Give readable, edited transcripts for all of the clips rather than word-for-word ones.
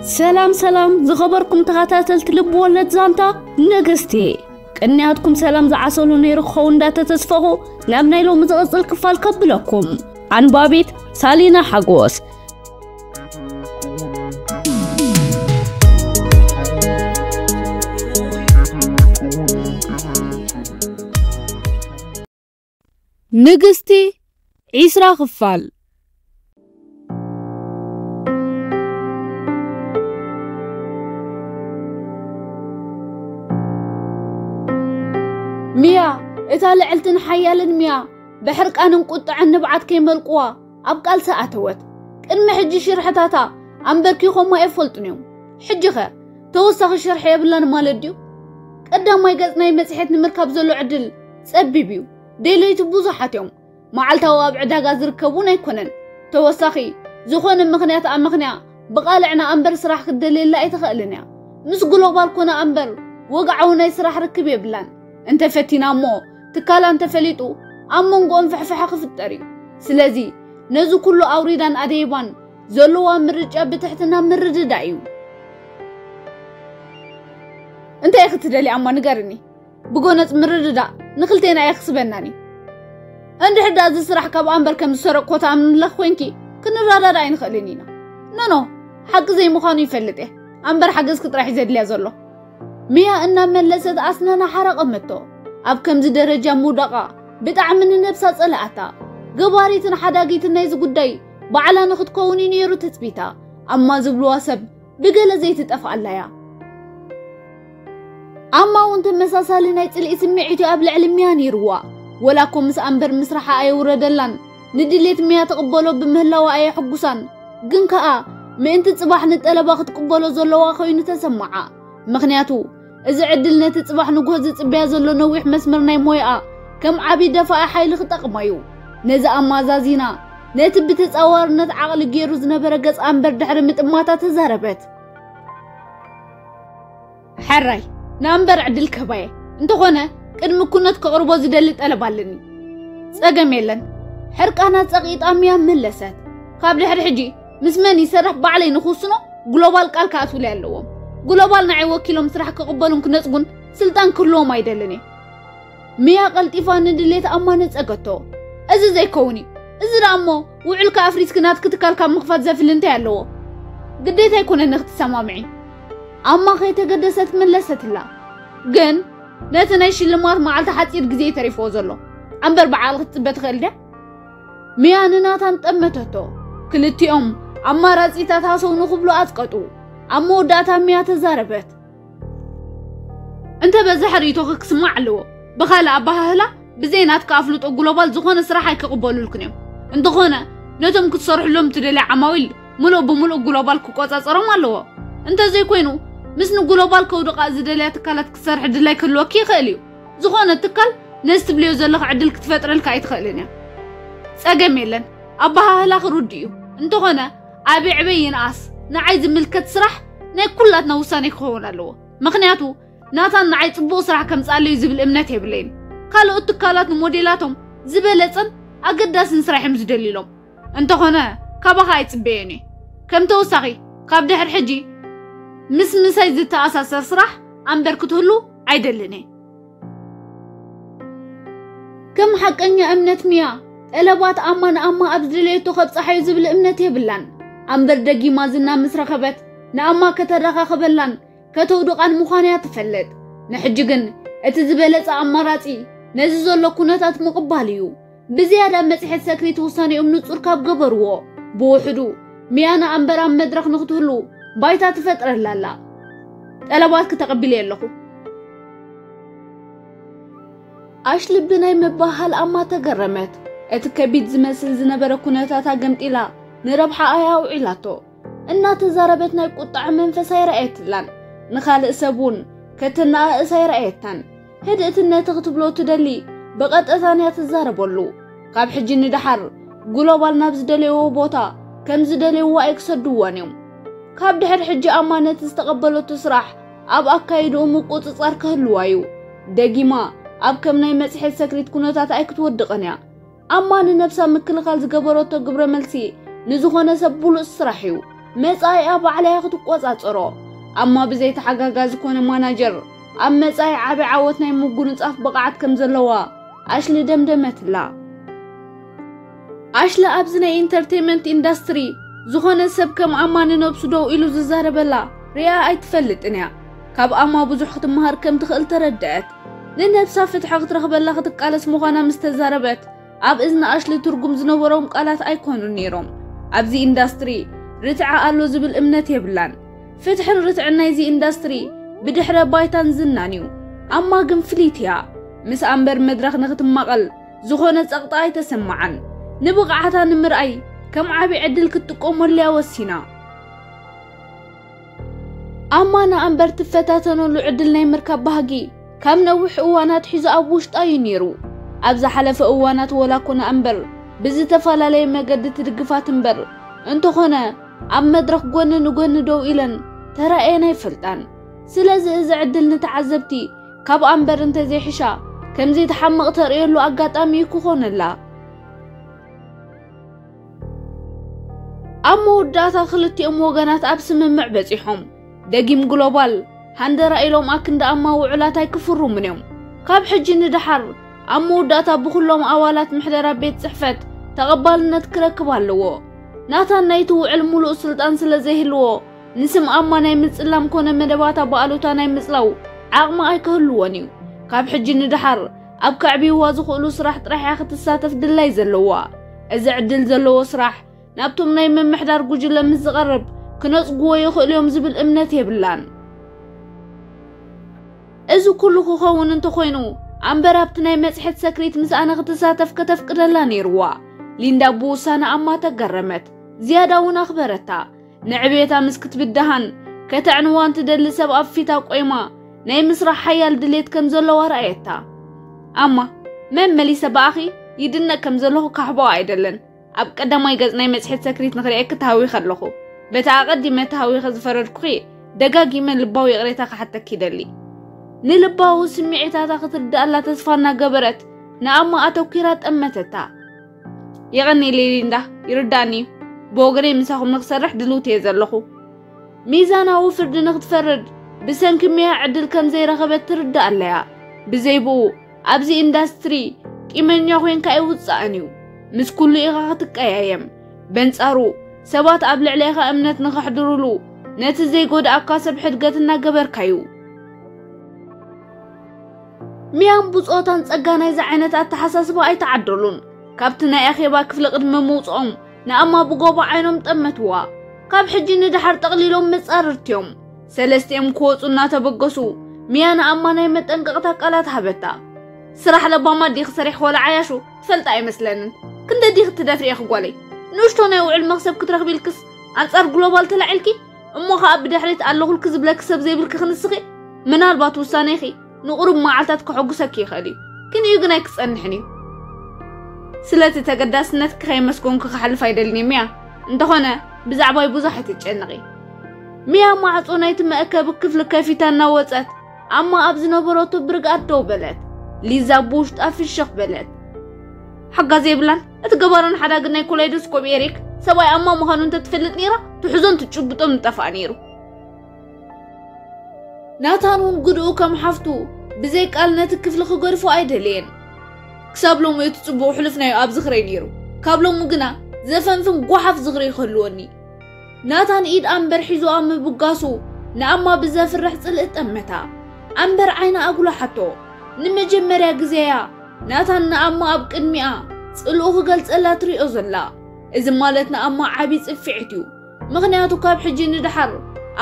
سلام زخبركم تخاتاتل تلب ولد زانتا نغستي قنياتكم سلام زعسلو نيرو خون داتا تسفخو نابنا يلو مزغزل كفال كبلكم عن بابيت سالينا حقوس نغستي عيسرا خفال ميا إتالي علتن حيالن ميا بحرق أنا مقطع النبعات كيما القوى أبقال ساعتوت إن ما حجي شرحتاتا عم بركيخو ما يفلتنيو حجي خير توسخ الشرح يبلان مالديو قدام ما يقصنا يمسحيت نمركب زلو عدل تسببيو ديليتو بوزحاتيوم معالتا وابعدا غازر كبونا يكونن توسخي زخون مخنيات عن مخنيا بقالعنا أنبر سراح كدليل لا يتخيلنيا مس جلوبال كونا أنبر وقعونا يسراح ركب يبلان انت فتينا مو تكالا انت فليتو عمون قوم فحفحا خفتري سلازي نزو كله أوريدان أديبان زلوا مرجع بتحتنا مرد دايو انت يا اخي تدلي عما نقرني بقونت مرد دا نخلتين اي خسبناني عند حدا ازي سراح كاب أنبر كم سرق قوتا من لخوينكي كن رادا داين خلينينا نو حق زي مخانو يفلته أنبر حقز كتراح يزيد لي ازولو ميا إنا ملست أسنانا حرق أمتو أب كم زي درجة مودقة بتعمل النفسات صلاتا قباريتنا حداقيتنا يزو قداي بعلا نخد كوني نيرو تثبيتا أما زبلوا سب بقل زي تتفعل ليا أما وانت مساسالنا يتلقي سمعيتي قبل علميان يروا ولكم مس أنبر مسرحة أي وردلان ندليت ميا تقبلوا بمهلا وأي حقوسان قنكا ما انت تصبح نتقلبا تقبلوا زلوا خوين تسمعا مخنياتو إذا عدلنا تصبح نقوز تصبيا زلو نويح مسمر ناي مويقا كم عبي دفع حيل خطقمايو نزا أما زازينا نتبي تتصور نتعقل جيروز نبرقص أنبر دحر متأماتا تزاربت حراي نأنبر عدل كباية انتو غنى قد مكونت كغربو زدلت ألبالني ساقم يلن حرق أنا تساقيت أميا ملسات قابل حرحجي مسماني سرح بعلي نخوصنا جلوبال قال كاتولي اللوم جلوبال نعي وكيلهم سرح كقبلهم كنتقون سلطان كلهم يدلني ميا قلتيفان ندليت أما نتساقتو أزي زي كوني أزي رامو وعلك أفريس كنات كتكال كام مخفات زافل انتي اللو قديت هيكون النخت سما معي أما خيتا قدست ملست الله قن ناتنايش اللمات معالتا حتير قزي تريفو زلو أنبر بعال خطبت غلده ميا نناتان تأمتتو كلتي أما رازي تاتاسو نخبلو أتقطو أما وداتا ميا تزاربت انت بزحريتو خك سمع له بخالا أباها هلا بزينات كافلوت أو جلوبال زخونة صراحة يقبلوا لكنيم انت خونة نتم كتصرح لهم تدلي عماويل ملو بملو جلوبال كوكوزا صرام اللو انت زي كوينو مسنو جلوبال كودقا زدلي تكالت كسرح دلاي كل وكي خاليو زخونة تكال نستبليو زلخ عدل كتفتر الكايت خالينيا ساقم يلن أباها هلا خروديو انت خونة أبي عبين آس نعايز ملكة سرح ناي كلاتنا وساني خونا اللو مخنياتو ناتان نعايز تبو سرح كم سألي يزبل امنات يبلين قالوا التكالات موديلاتهم زبالتن أقداس نسرح مزدليلهم انت هنا كابا يتصبيني كم توسخي قاب دحر حجي مساي زي تأساس سرح عم بركتهلو عيدلني كم حقني أمنت ميا قلبات أما أبدليتو خب صحي زبل امنت يبلان عم بردقي مازلنا مسرخبت نأما كترخا خبلان كتودق عن مخانيات تفلت نحجقن اتزبالت أماراتي نززو اللو كونتات مقباليو بزيادة مسيحة سكريت وصاني أمنو تركاب قبرو بوحدو ميانا أنبرام مدرخ نختهلو بايتا تفتر لالا طلبات كتقبلي اللخو أش لبناي مباهال أما تقرمت اتكبيت زمسل زنبرا كونتاتا قمت إلا نربح آيا وعلاتو إنا تزاربتنا يقطع منفساي رأيت لان نخالق سابون كتنا أساي رأيتان هدأت إنها تغتبلو تدلي بقت أثانية تزاربولو قاب حجي ندحر جلوبال نابز دليو بوتا كم زدليو وايك سدوانيوم قاب دحر حجي أمانة تستقبلو تسرح أب أكايدو مقوط تصار كهلوايو داقيما أب كمناي مسيحي سكريت كونوتات أيك تودقنيا أمانة نفسها مكل خالز قبروتو قبر ملسي نزخونا سبولو السرحيو مصاي أبا عليها خطقوز أتصرو أما بزيت حقا غازكون ماناجر أما مصاي عابي عوتنا يمقون نصاف بقعات كمزلوا أشلي دمدمت لا أشلي أبزنا انترتينمنت اندستري زخون سب كم أمان نبسدو إلو ززاربلا ريا أي تفلت إنيا كاب أما بزح ختمهار كم تخيل تردأت ننبسا فتحة ترخبلا ختقالس مخانا مستزاربت أب إذن أشلي ترقم زنوبروم قالات أيكونو نيروم أبزي اندستري رتع ألو زبل إمنت يبلان فتح الرتع نايزي اندستري بدحرة بايتان زنانيو أما قنفليتيا مس أمبر مدرخ نختم مقل زخونة أغطاي تسمعن نبغى عتا نمرأي كم عابي عدل كتقوم اللي وسينا أما أنا أمبر تفتاتنو لعدلنا يمركب بهجي كم نوح أوانات حيزة أبوش طاينيرو أبزا حلف أوانات ولا كنا أمبر بزي تفالا لي مقد ترقفات أمبر انتو خنا عم مدرخ قوان دو إلن ترى اينا يفلتان سلازي إذا عدل نتعذبتي كاب أمبر انت زي حشا كم زي تحمق تريلو أقات أميكو خون الله أمو داتا خلتي أمو غانات أبس من معبزيحهم داقيم جلوبال هندر إلهم أكند أما وعلاتاي كفروا منهم كاب حجي ندحر أمو داتا بخلهم أوالات محدرة بيت صحفت تقبل نتكرك باللو ناتان نايتو علمو لأسلطان سلازيه اللو نسم أما ناي متسلام كون مدباتا بقالوتا ناي متسلو عقم أي كهلوانيو كاب حجي ندحر أب كعبي وازخولو سراح طرح ياخد الساتف دلاي زلوا إذا عدل زلوا سراح نابتم ناي من محدار قجل مزغرب كنص قوة يخليهم زبل إمنات يبلان إذا كله خوون انتو خوينو عم برابت ناي مسحت سكريت مسانا غتساتف كتف قدلان يروا ليندا بوسانا أما تقرمت زيادة ونخبرتا نعبيتا مسكت بالدهان كتعنوان تدل سبب فيتا قيمة ناي مسرح حيال دليت كمزلو ورأيتا أما من مليسا باخي يدنا كمزلوه كحبو عيدلن أب قدما يغز ناي مسحت سكريت نخريك تهاوي خلوخو بتاقدي ما تهاوي خز فرد دقاقي من لباو يغريتا حتى كيدلي نلباو سمعيتا تاقترد ألا تسفانا قبرت نأما أتوكيرات أمتتا يغني ليلين يرداني بوغري مساهم نخسرح دلوتي يزلخو ميزانا وفرد نختفرد بسن كمية عدل كم زي رغبت ترد أليا بزيبو أبزي اندستري كيمن يخوين كايوت سانيو مس كل إغاقتك أيام بنسارو سبات أبلع ليها أمنت نخحدرولو نت زي قود أكاسب حدقتنا قبر كايو ميان بوصوتان تسقانا إذا عينتات تحساسبا أي تعدلون كابتنا أخيبا كفل قدم موصهم نأما بقوبا عينهم تأمتوا كاب حجي ندحر تقليلهم مساررتيهم سلستيهم كوصونا تبقسو ميان أما نايمت انقغتا قالات هبتا سراح لباما ديخ سريح ولا عياشو تفلت أي مسلنن كنت ديخ تدافري أخو قوالي نوشتونا يوعي المغسب كترخبي الكس أنصار جلوبال تلعلكي أمو خاب بدحريت ألوغ الكذب لك سب زي بالك خنسخي من البات وسانيخي نقرب معالتاتك حقوسك يخالي كن يغنى كسأنحني سلاتي تقداس نتك خي مسكونك خحل فايدلني ميا انتخونا بزعبا يبوزحي تتشنغي ميا معصونا يتم أكابك كفل كافيتان نواتات أما أبزنا بروتو برقات دو بلد ليزا بوش تقفي الشخ بلد حقا زي بلان اتقبرن حدا قلنا يكولا يدوسكو بيريك سواي أما مخانو انت تفلت نيرا تحزن تتشبطو متفع نيرو ناتانون قدو كم حفتو بزيك قالنا تكفل خقرفو ايدلين كسابلو ميتو تصبو حلفنا يو اب زغري نيرو كابلو مقنا زفن فن قوحف زغري خلوني ناتان ايد أمبر حيزو أم بقاسو نأما بزاف الرح صلقت أمتا أمبر عينا أقول حتو نمجمريا قزيا ناتان نأما أبك المئة صلقوه قلت ألا تريقو زلا إذا مالتنا أما عبيد صفعتيو مغنياتو كاب حجي ندحر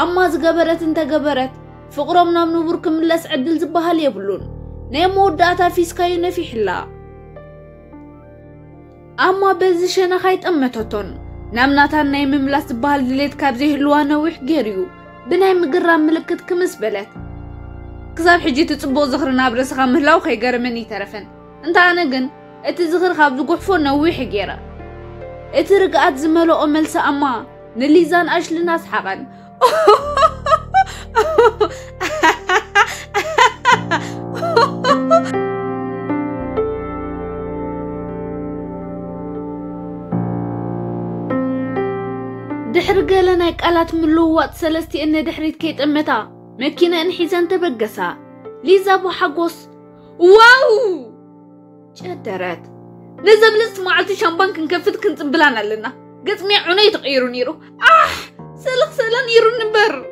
أما زقبرت انت قبرت فقرمنا من بركم ملس عدل زبهال يبلون نيمو داتا فيسكايو نفي حلا أما بزشنا خايت أمتوتون نامناتان نايم ملاس زبهال دليت كابزي هلوانا ويح جيريو بناي مقرام ملكت كمس بلت كساب حجي تتصبو زخرنا برسخا مهلاو خي قرمني ترفن انت أنا قن اتي زخر خابزو قحفو نويح جيرا اتي رقعات زمالو أملسا أما نليزان أشل ناس حقا دحر قالنا قالات ملوات سلستي ان دحريت كيت امتا مكينة انحيزان تبقسا ليزا بو حقوس واو شدرت نزب لسمعتي شامبان كنكفت كنت بلانا لنا قسمي عني تغيرو نيرو سلخ سلان يرو نبر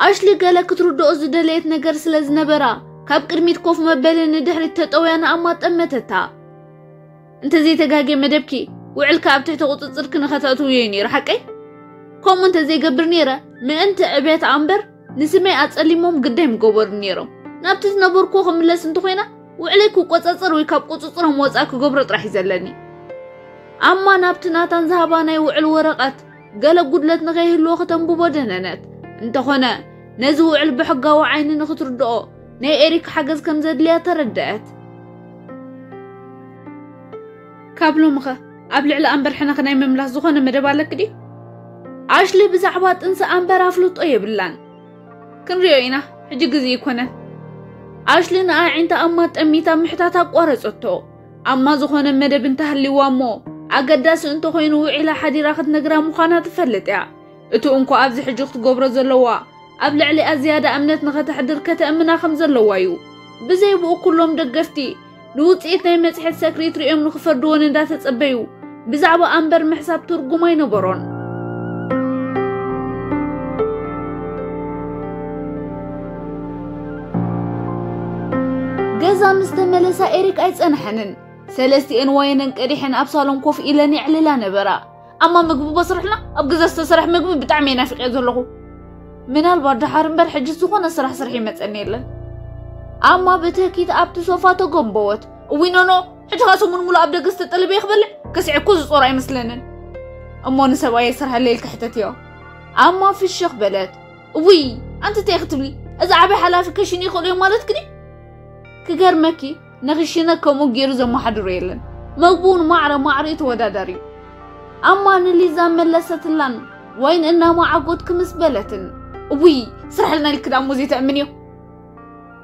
أشلي قالك تردو أزدليت نقر سلز نبرا كاب قرميت كوف مبالي ندحريت تطويانا أما تأمتتا انت زي تقاقي مدبكي وعلك أبتحت غطصر كنختاتو ييني رحكي كوم انت زي قبر نيرا ما انت أبيت عنبر نسمي أتسألي موم قدام قبر نيرو نابتت نبور كوخ من لسن تخينا وعليكو قطصر ويكاب قطصرهم وزاكو قبرت راح يزلني أما نابتنا تنزهباني وعل ورقات قال قدلت نغيه اللوخة تنبو بدنانات انت خنا نزو عل بحقا وعيني نخط ردقو ناي إيريك حقز كم زاد ليا تردقت كابلو مخا قبل على أنبر حنا خناي مملاح زخونا مدبالك دي عاشلي بزعبات انسى أنبر أفلوط أيه بلان كن ريوينا حجي قزي يكونا عاشلي نقا عينتا أما تأميتا محتاتا قوارز أتو أما زخونا مدب انتهالي وامو أقداس انتو خوينو إلا حدي راخت نقرا مخانا تفلت اتو انكو أبزي حجوخت قبرة زلوا قبل علي أزيادة أمنت نخت حدر كتأمنا خمزة لوايو بزي بقو كلهم دقفتي نوت إيتناي مسحت سكريت ريوم نخفر دوان دا تتقبيو بزعبا أنبر محساب ترقماي نبرون جزا مستملسا إيريك أيتس أنحنن سلستي انواينن قريحن أبصالهم كوف إلاني عللا نبرا أما مقبو بصرحنا أبقى استسرح مقبو بتعمي نافق يزولغو من البرد حارن حجز زخونا سرح سرحي متسأني لن أما بتاكيد أبتو صوفاتو قنبوت وينونو حج خاسو من مولا أبدا قصة طلبي يخبرلي كسعي كوز صورة يمسلنن أما نسوا يسرح الليل كحتتيو أما في الشيخ بلد وي أنت تيختبلي إذا عبي حلافي كشيني خليو مالت كدي كغير مكي نغشينا كمو غير زمو حدرو يلن مقبون معريت وداداري أما نليزا ملست لن وين إنها ما عقود كمس بلتن وي سرح لنا الكلام موزي تأمنيو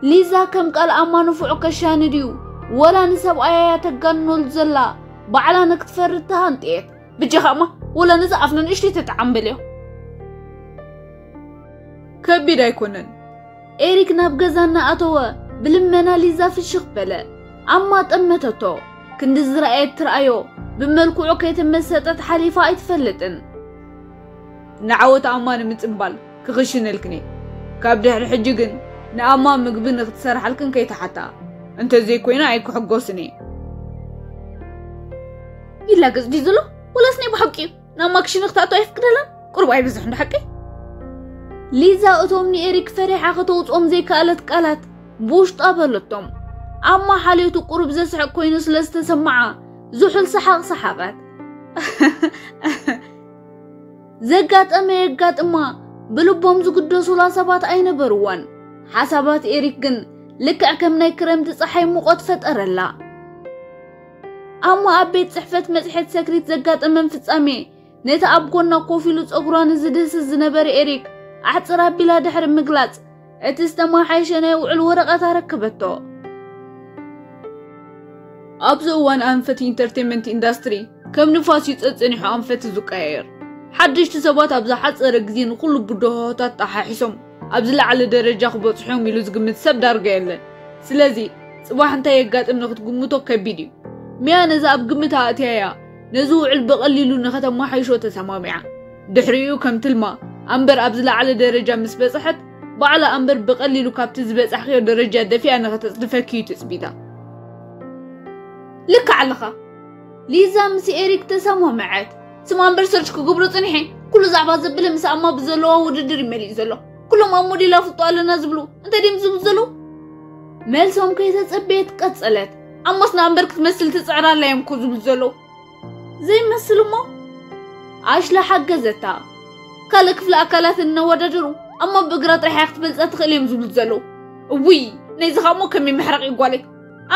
ليزا كم قال أما نفعو كشان ديو ولا نسب آيات قنو الزلا بعلا نكتفر تهانتيت بجي خاما ولا نزعفنا نشتي تتعمبليو كبير يكونن إيريك نابقزانا أتوا بلمنا ليزا في الشغبلة أما تأمتتو كندز رأيت رأيو بملكو عكيت مسطت حليفة يتفلتن نعوت أمان متنبال كغشن الكني كابده الحجيقن نأمان مقبن اغتسرح الكن كي تحتا انت زي كوينا ايكو حقوسني يلا قصدي زلو ولا سني بحقي ناماكشي نختاتو يفكرلن قرباي بزح عند حقي ليزا أتومني إيريك فريحة خطوط زي قالت بوش طابلتهم أما حاليتو قرب زسع كوينس لستسمعها زحل سحقت زقات أما بلبهم زقدسوا لا سبات أين بروان حسابات إيريكن لك أكمناي كرمت صحي مقود فتقرلا أما أبيت صحفت مسحت سكريت زقات من فتسامي نتا أبقونا كوفيلو تقران زدس الزنبر إيريك أحتصرها بلا دحر مقلات اتستما حيشنا وعلى ورقة ركبتو أبزوان أنفت انترتينمنت اندستري كم نفاس يتصنحو أنفت زقاير حدش تسبات أبزا حتصر قزين كل بدوهاتات تحاحسهم أبزل على درجة خبطحهم يلوز قمت سب دارقا يلن سلازي صباح انتا يقات امنخت قمتو كبيديو ميان إذا أبقمتها أتيايا نزوع البقليلو نختا ما حيشو تسماميعا دحريو كم تلما أنبر أبزل على درجة مسبسحت بعلى أنبر بقليلو كابت زبسح خير درجة دفيا نختا تفكيو تسبيتا لك علخا ليزا مسي إيريك تسامو معات سما أنبر سرشكو قبرو تنحي كل زعبا زبله مسا أما بزلوها وددري ملي زلو كلهم أمودي لا فطوال نازبلو انت دي مزبزلو مالسهم كي تتصبيت قصلت أمسنا أنبر كتمثل تسعرا لا يمكو زبزلو زي مسلو ما عاش لحق زتا كالك في الأكلات النوادجرو أما بقرات رح يختبز أتخليهم زبزلو وي نيزخامو كمي محرق يقوالك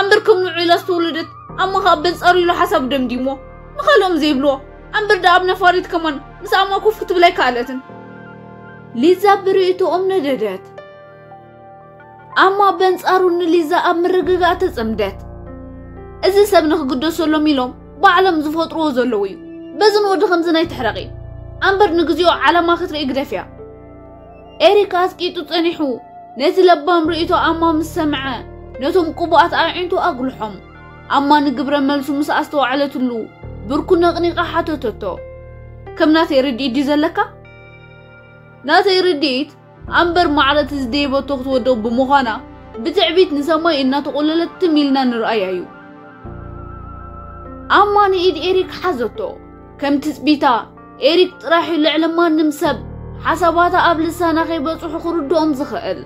أنبركم نوعي لستولدت أما خابز أريلو حسب دمديمو نخلهم زيبلو أنبر دابنا فاريد كمان بس أما كوف كتب لي كالتن ليزا بريتو نددت أما بنصارون ليزا أمرققات تصمدت إذا سبنخ قدسو لهم يلوم بعلم زفطرو زلويو بزن ود خمسة ناي تحرقي أمبر نجزيو على ما خطر إقدافيا إريك أسكيتو تنحو نتلبام رئيتو أما مسمعة نتم قبوات أعينتو أقلحهم أما نقبر ملسو مسأستو على تلو بركو نغنيقا حتو توتو كم ناتي رديت دي زلكا؟ ناتي رديت أمبر معرض تزديبو تغط ودو بمغانا بتعبيت نسمي إنا تقوللت تميلنا نرأيايو أما نيد إريك حزتو كم تثبيتا إريك راحي لعلمان نمسب حساباتا قبل سنة غيبت وحخردو أمزخقل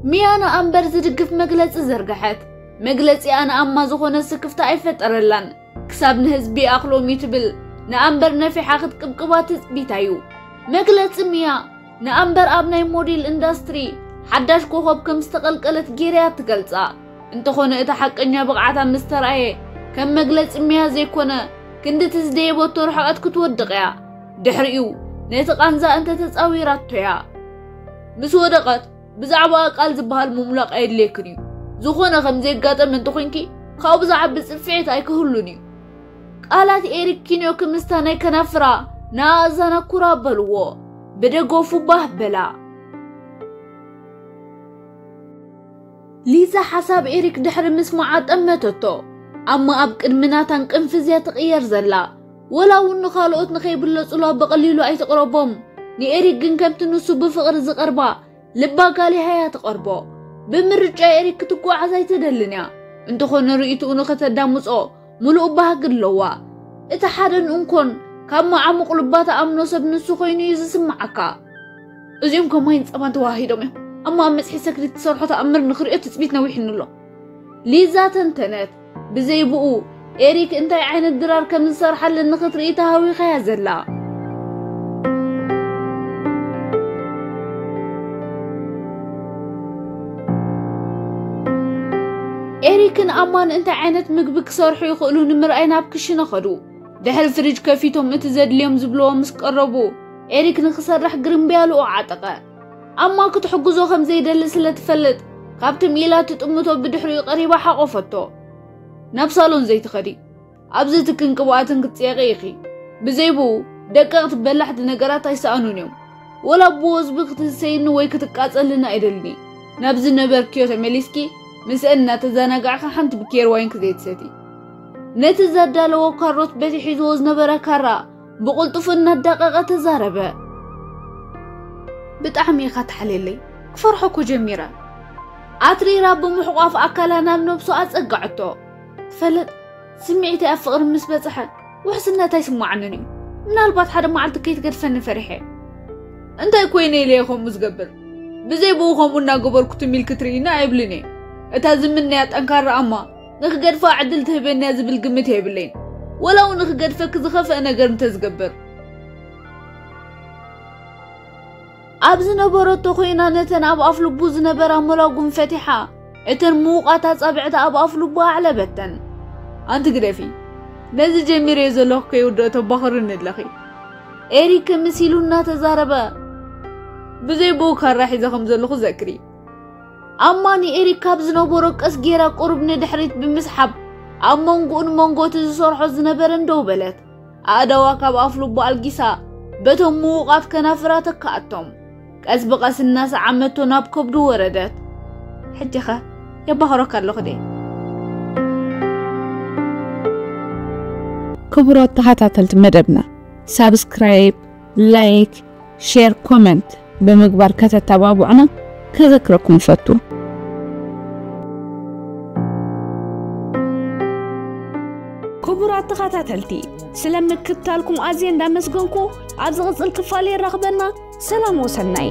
ميانا أمبر زدقف مجلس زرقحت مجلسي أنا أما زخون السكفتا أيفترلان كساب نهزبي أخلو ميتبل نأمبر نفي حاخد قبقبات تثبيتايو مجلس ميا نأمبر أبناي موديل اندستري حداش كوخب كم استقلقلت جيريات تقلصا انتخون إتا حقنيا بقعتا مسترأي كم مجلس ميا زي كونا كنت تزديبو تورحقات كتودقيا دحريو نيتقانزا انت تتصاويراتو يا مس ودقت بزعبا قال زبال مملق ايد ليكنيو زخونا خمزي قاطم انتخونكي خاو بزعب بصفعت ايكهلونيو قالات إيريك كينيو كمستاني كنفرا نازانا كرابلو بدقوفو بهبلا ليزا حساب إيريك دحر مسموعات أمتتو أما أبك المناتان قنفزيا تغير زلا ولاو إنو خالقوت نخيب اللصولا بقليلو أي تقربهم ني إيريك جن كم تنسو بفقر زقربا لبا قالي هيا تقربو بمرجع إيريك تقوى عزاي تدلنيا انتو خون رئيتو انو ختداموسو ملؤ بهاقلوا إتا حادن انكون كما عمق لباتا أمنو سبنسو خوينو يزسمعكا أزيوم كمين سأمان تواهيدومي أما أمس حسك لتصرحو تأمر نخرئة تثبيتنا ويحنو ليزا تنتنت بزي بقو إيريك انتاي عين الدرار كمن صرحا لنخط رئيتا هاوي خيازلا إيريكن أمان انت عينت مقبك صرحو يخلو نمر أين عبكشنا خدو دحر فريج كافيتهم متزاد اليوم زبلوه مسقربو إيريك نخسر رح قرن بيالو عاتقه أما كتحقزو خمزي دلس لتفلت قابت ميلات تأمتو بدحري قريبا حقوفتو نبسالون زي تخدي أبزتك انقبواتن كتسيغيخي بزيبو دقاقت بلحت نقرات يسأنون يوم ولا بوز بختسين ويكتقاس لنا إدلني نبز نبر كيوتا ميليسكي مسألنا تزانقع خانت بكير وين كذيت ساتي نتزاد دالو كاروت بيتي حيزوز نبرا كارا بقلطفنا الدقاقة تزاربه بتعمي خات حليلي كفرحكو جميرة عطري راب محقاف أكلنا بنبسو أتقعتو فلت سمعتي أفقر مسبة صحن وحسنا تيسمو عنني من البات حدا معلت كيت قد فن فرحي انت كويني ليخم مزقبر بزي بوخم ونا قبر كتميل كترينا عيبلني اتازم مني أتنكار أما نخ قد فاعدل تهبين نازب القمة هيبلين ولو نخ قد فك زخف أنا قرن تزقبر أبز نبرتو خوينا نتن أب أفلبو زنبرا ملاقم فتحة اتن موقعتا صابعتا أب أفلبو على بتن أنت قرافي نازي جميري زلوخ كي ودوتو بخر ندلخي إيريك مسيلونا تزاربا بزي بوكار راح يزخم زلوخ ذكري أماني إيريك أبز نبرك أسجيرا قرب ندحريت بمسحب أمانقون مانقو تزصرحو زنبرن دوبلت أدواك أب أفلبو القسا بتهم موقعت كنافراتك كأتهم أسبقس الناس عمتو ناب كبدو وردت حجخة يبهرك اللغدي كبرات تحتاتلت مدبنا سابسكرايب لايك شير كومنت بمقبار كتتابعونا كذكركم فتو كبرات تحتاتلتي سلام كتالكم أزين دامسكنكو عزغز الكفالي رغبنا سلام وسناي